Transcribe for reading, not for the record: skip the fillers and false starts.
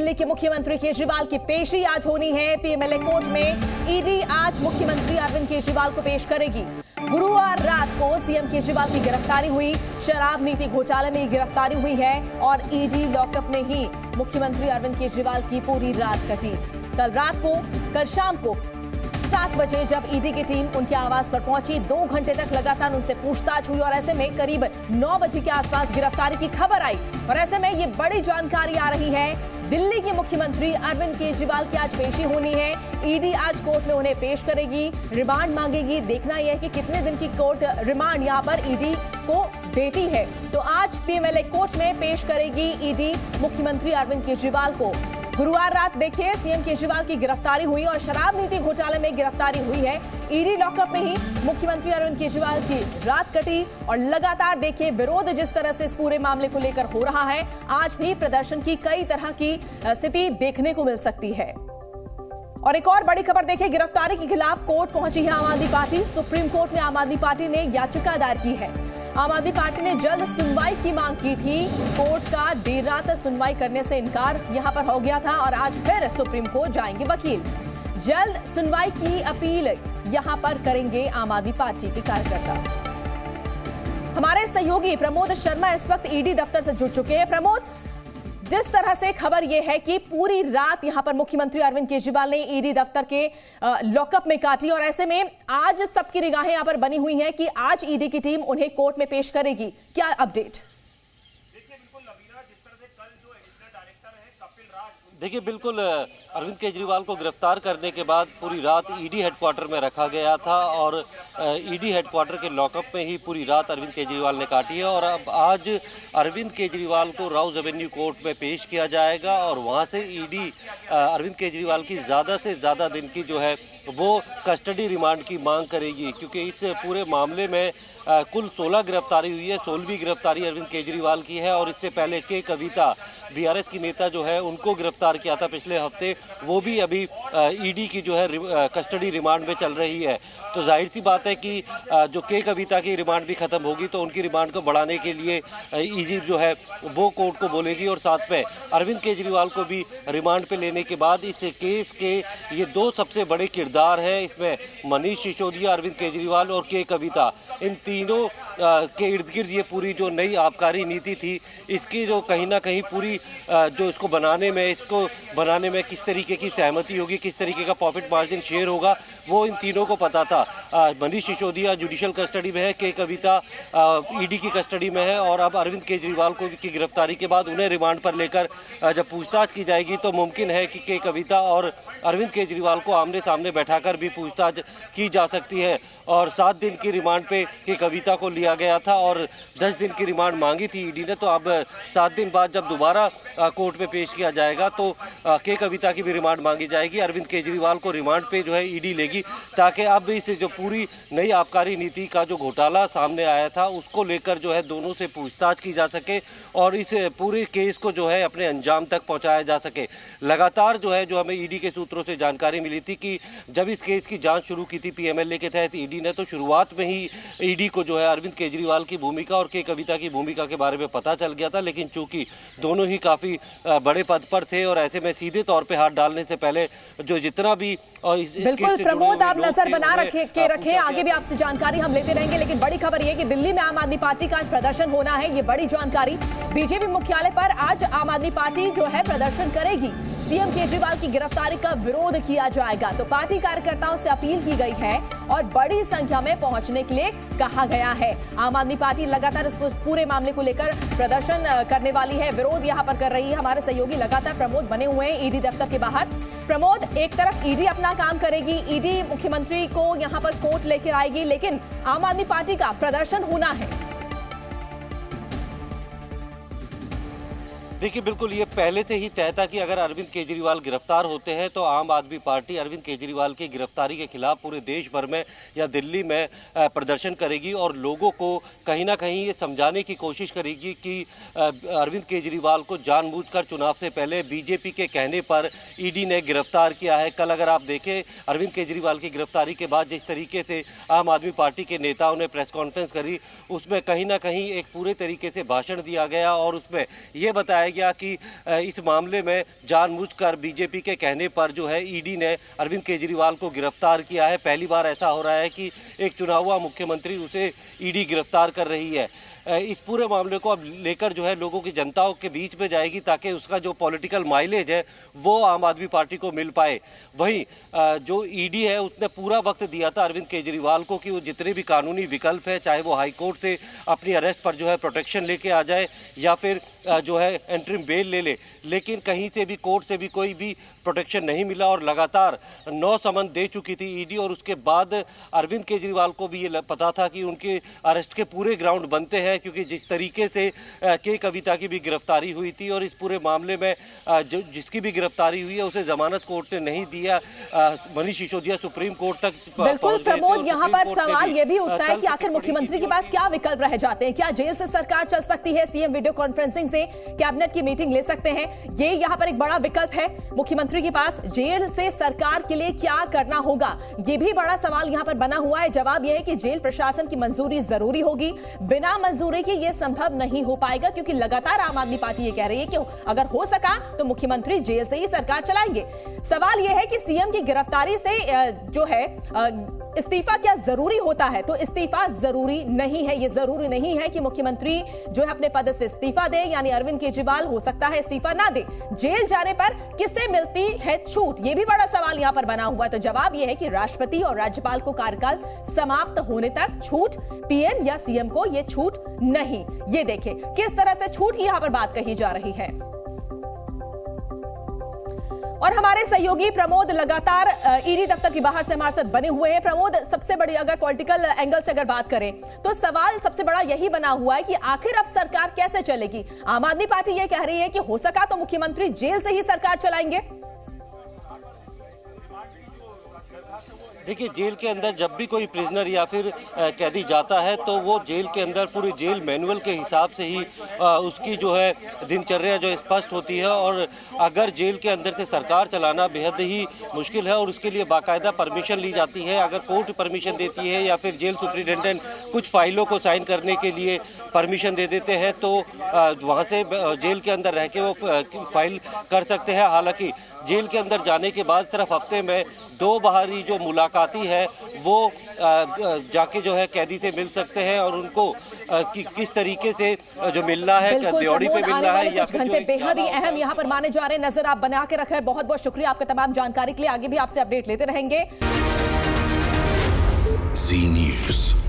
दिल्ली के मुख्यमंत्री केजरीवाल की पेशी आज होनी है पीएमएलए कोर्ट में। ईडी आज मुख्यमंत्री अरविंद केजरीवाल को पेश करेगी। गुरुवार रात को सीएम केजरीवाल की गिरफ्तारी हुई। शराब नीति घोटाले में गिरफ्तारी हुई है और ईडी लॉकअप में ही मुख्यमंत्री अरविंद केजरीवाल की पूरी रात कटी। कल शाम को 7 बजे जब ईडी की टीम उनके आवास पर पहुंची, 2 घंटे तक लगातार उनसे पूछताछ हुई और ऐसे में करीब 9 बजे के आसपास गिरफ्तारी की खबर आई। और ऐसे में ये बड़ी जानकारी आ रही है, दिल्ली के मुख्यमंत्री अरविंद केजरीवाल की आज पेशी होनी है। ईडी आज कोर्ट में उन्हें पेश करेगी, रिमांड मांगेगी। देखना यह है कि कितने दिन की कोर्ट रिमांड यहां पर ईडी को देती है। तो आज पीएमएलए कोर्ट में पेश करेगी ईडी मुख्यमंत्री अरविंद केजरीवाल को। गुरुवार रात देखिए सीएम केजरीवाल की गिरफ्तारी हुई और शराब नीति घोटाले में गिरफ्तारी हुई है। ईडी लॉकअप में ही मुख्यमंत्री अरविंद केजरीवाल की रात कटी और लगातार देखिए विरोध जिस तरह से इस पूरे मामले को लेकर हो रहा है, आज भी प्रदर्शन की कई तरह की स्थिति देखने को मिल सकती है। और एक और बड़ी खबर देखिए, गिरफ्तारी के खिलाफ कोर्ट पहुंची है आम आदमी पार्टी। सुप्रीम कोर्ट में आम आदमी पार्टी ने याचिका दायर की है। आम आदमी पार्टी ने जल्द सुनवाई की मांग की थी। कोर्ट का देर रात सुनवाई करने से इनकार यहां पर हो गया था और आज फिर सुप्रीम कोर्ट जाएंगे वकील। जल्द सुनवाई की अपील यहां पर करेंगे आम आदमी पार्टी के कार्यकर्ता। हमारे सहयोगी प्रमोद शर्मा इस वक्त ईडी दफ्तर से जुड़ चुके हैं। प्रमोद, जिस तरह से खबर यह है कि पूरी रात यहां पर मुख्यमंत्री अरविंद केजरीवाल ने ईडी दफ्तर के लॉकअप में काटी और ऐसे में आज सबकी निगाहें यहां पर बनी हुई हैं कि आज ईडी की टीम उन्हें कोर्ट में पेश करेगी। क्या अपडेट? देखिए बिल्कुल, अरविंद केजरीवाल को गिरफ्तार करने के बाद पूरी रात ईडी हेडक्वार्टर में रखा गया था और ईडी हेडक्वार्टर के लॉकअप में ही पूरी रात अरविंद केजरीवाल ने काटी है। और अब आज अरविंद केजरीवाल को राउज एवेन्यू कोर्ट में पेश किया जाएगा और वहां से ईडी अरविंद केजरीवाल की ज़्यादा से ज़्यादा दिन की जो है वो कस्टडी रिमांड की मांग करेगी, क्योंकि इस पूरे मामले में कुल 16 गिरफ्तारी हुई है। 16वीं गिरफ्तारी अरविंद केजरीवाल की है और इससे पहले के कविता बीआरएस की नेता जो है उनको गिरफ्तार किया था पिछले हफ्ते, वो भी अभी ईडी की जो है कस्टडी रिमांड में चल रही है। तो जाहिर सी बात है कि जो के कविता की रिमांड भी खत्म होगी तो उनकी रिमांड को बढ़ाने के लिए ईडी जो है वो कोर्ट को बोलेगी और साथ में अरविंद केजरीवाल को भी रिमांड पे लेने के बाद इस केस के ये 2 सबसे बड़े किरदार हैं। इसमें मनीष सिसोदिया, अरविंद केजरीवाल और के कविता, इन तीनों के इर्द गिर्द ये पूरी जो नई आबकारी नीति थी, इसकी जो कहीं ना कहीं पूरी जो इसको बनाने में किस तरीके की सहमति होगी, किस तरीके का प्रॉफिट मार्जिन शेयर होगा, वो इन तीनों को पता था। मनीष सिसोदिया जुडिशियल कस्टडी में है, के कविता ईडी की कस्टडी में है और अब अरविंद केजरीवाल को की गिरफ्तारी के बाद उन्हें रिमांड पर लेकर जब पूछताछ की जाएगी तो मुमकिन है कि के कविता और अरविंद केजरीवाल को आमने सामने बैठाकर भी पूछताछ की जा सकती है। और 7 दिन की रिमांड पे के कविता को लिया गया था और 10 दिन की रिमांड मांगी थी ईडी ने। तो अब 7 दिन बाद जब दोबारा कोर्ट में पेश किया जाएगा तो के कविता की भी रिमांड मांगी जाएगी। अरविंद केजरीवाल को रिमांड पे जो है ईडी लेगी ताकि अब इस जो पूरी नई आबकारी नीति का जो घोटाला सामने आया था उसको लेकर जो है दोनों से पूछताछ की जा सके और इस पूरे केस को जो है अपने अंजाम तक पहुंचाया जा सके। लगातार जो है जो हमें ईडी के सूत्रों से जानकारी मिली थी कि जब इस केस की जांच शुरू की थी पीएमएलए के तहत ईडी ने, तो शुरुआत में ही ईडी को जो है अरविंद केजरीवाल की भूमिका और के कविता की भूमिका के बारे में पता चल गया था, लेकिन चूंकि दोनों ही काफी बड़े पद पर थे और ऐसे में सीधे तौर पे हाथ डालने से पहले जो जितना भी बिल्कुल प्रमोद, आप नजर बना रखें, आगे भी आपसे जानकारी हम लेते रहेंगे। लेकिन बड़ी खबर यह कि दिल्ली में आम आदमी पार्टी का आज प्रदर्शन होना है, ये बड़ी जानकारी। बीजेपी मुख्यालय पर आज आम आदमी पार्टी जो है प्रदर्शन करेगी। सीएम केजरीवाल की गिरफ्तारी का विरोध किया जाएगा, तो पार्टी कार्यकर्ताओं से अपील की गई है और बड़ी संख्या में पहुंचने के लिए कहा गया है। आम आदमी पार्टी लगातार इस पूरे मामले को लेकर प्रदर्शन करने वाली है, विरोध यहां पर कर रही है। हमारे सहयोगी लगातार प्रमोद बने हुए हैं ईडी दफ्तर के बाहर। प्रमोद, एक तरफ ईडी अपना काम करेगी, ईडी मुख्यमंत्री को यहां पर कोर्ट लेकर आएगी, लेकिन आम आदमी पार्टी का प्रदर्शन होना है। देखिए बिल्कुल, ये पहले से ही तय था कि अगर अरविंद केजरीवाल गिरफ्तार होते हैं तो आम आदमी पार्टी अरविंद केजरीवाल की गिरफ्तारी के खिलाफ पूरे देश भर में या दिल्ली में प्रदर्शन करेगी और लोगों को कहीं ना कहीं ये समझाने की कोशिश करेगी कि अरविंद केजरीवाल को जानबूझकर चुनाव से पहले बीजेपी के कहने पर ईडी ने गिरफ्तार किया है। कल अगर आप देखें अरविंद केजरीवाल की गिरफ्तारी के बाद जिस तरीके से आम आदमी पार्टी के नेताओं ने प्रेस कॉन्फ्रेंस करी, उसमें कहीं ना कहीं एक पूरे तरीके से भाषण दिया गया और उसमें यह बताया गया कि इस मामले में जानबूझकर बीजेपी के कहने पर जो है ईडी ने अरविंद केजरीवाल को गिरफ्तार किया है। पहली बार ऐसा हो रहा है कि एक चुना हुआ मुख्यमंत्री उसे ईडी गिरफ्तार कर रही है। इस पूरे मामले को अब लेकर जो है लोगों की जनताओं के बीच में जाएगी ताकि उसका जो पॉलिटिकल माइलेज है वो आम आदमी पार्टी को मिल पाए। वहीं जो ईडी है उसने पूरा वक्त दिया था अरविंद केजरीवाल को कि वो जितने भी कानूनी विकल्प है, चाहे वो हाई कोर्ट से अपनी अरेस्ट पर जो है प्रोटेक्शन लेके आ जाए या फिर जो है एंट्रिम बेल ले ले, लेकिन कहीं से भी कोर्ट से भी कोई भी प्रोटेक्शन नहीं मिला और लगातार 9 समन दे चुकी थी ईडी। और उसके बाद अरविंद केजरीवाल को भी ये पता था कि उनके अरेस्ट के पूरे ग्राउंड बनते हैं, क्योंकि जिस तरीके से के कविता की भी गिरफ्तारी हुई थी और इस पूरे मामले में जिसकी भी गिरफ्तारी हुई है उसे जमानत कोर्ट ने नहीं दिया। मनीष सिसोदिया सुप्रीम कोर्ट तक बिल्कुल प्रमोद, यहाँ पर सवाल ये भी उठता है कि आखिर मुख्यमंत्री के पास क्या विकल्प रह जाते हैं। क्या जेल से सरकार चल सकती है? सीएम वीडियो कॉन्फ्रेंसिंग से कैबिनेट की मीटिंग ले सकते हैं, ये यहाँ पर एक बड़ा विकल्प है मुख्यमंत्री के पास। जेल से सरकार के लिए क्या करना होगा, ये भी बड़ा सवाल यहाँ पर बना हुआ है। जवाब यह है कि जेल प्रशासन की मंजूरी जरूरी होगी। बिना मंजूरी के ये संभव नहीं हो पाएगा, क्योंकि लगातार आम आदमी पार्टी ये कह रही है कि अगर हो सका तो मुख्यमंत्री जेल से ही सरकार चलाएंगे। सवाल यह है कि सीएम की गिरफ्तारी से जो है इस्तीफा क्या जरूरी होता है? तो इस्तीफा जरूरी नहीं है। ये जरूरी नहीं है कि मुख्यमंत्री जो है अपने पद से इस्तीफा दे, यानी अरविंद केजरीवाल हो सकता है इस्तीफा ना दे। जेल जाने पर किसे मिलती है छूट, ये भी बड़ा सवाल यहां पर बना हुआ है। तो जवाब यह है कि राष्ट्रपति और राज्यपाल को कार्यकाल समाप्त होने तक छूट, पीएम या सीएम को यह छूट नहीं। ये देखिए किस तरह से छूट की यहां पर बात कही जा रही है। और हमारे सहयोगी प्रमोद लगातार ईडी दफ्तर के बाहर से हमारे साथ बने हुए हैं। प्रमोद, सबसे बड़ी अगर पॉलिटिकल एंगल से अगर बात करें तो सवाल सबसे बड़ा यही बना हुआ है कि आखिर अब सरकार कैसे चलेगी। आम आदमी पार्टी ये कह रही है कि हो सका तो मुख्यमंत्री जेल से ही सरकार चलाएंगे। देखिए, जेल के अंदर जब भी कोई प्रिजनर या फिर कैदी जाता है तो वो जेल के अंदर पूरी जेल मैनुअल के हिसाब से ही उसकी जो है दिनचर्या जो स्पष्ट होती है। और अगर जेल के अंदर से सरकार चलाना बेहद ही मुश्किल है और उसके लिए बाकायदा परमिशन ली जाती है। अगर कोर्ट परमिशन देती है या फिर जेल सुप्रिटेंडेंट कुछ फाइलों को साइन करने के लिए परमिशन दे देते हैं तो वहाँ से जेल के अंदर रह के वो फाइल कर सकते हैं। हालांकि जेल के अंदर जाने के बाद सिर्फ हफ्ते में 2 बाहरी जो मुलाकाती है वो जाके जो है कैदी से मिल सकते हैं और उनको किस तरीके से जो मिलना है, ड्योढ़ी पे मिलना है या कुछ घंटे बेहद ही अहम यहाँ पर माने जा रहे हैं। नजर आप बना के रखे। बहुत बहुत शुक्रिया आपका तमाम जानकारी के लिए। आगे भी आपसे अपडेट लेते रहेंगे। जी न्यूज़।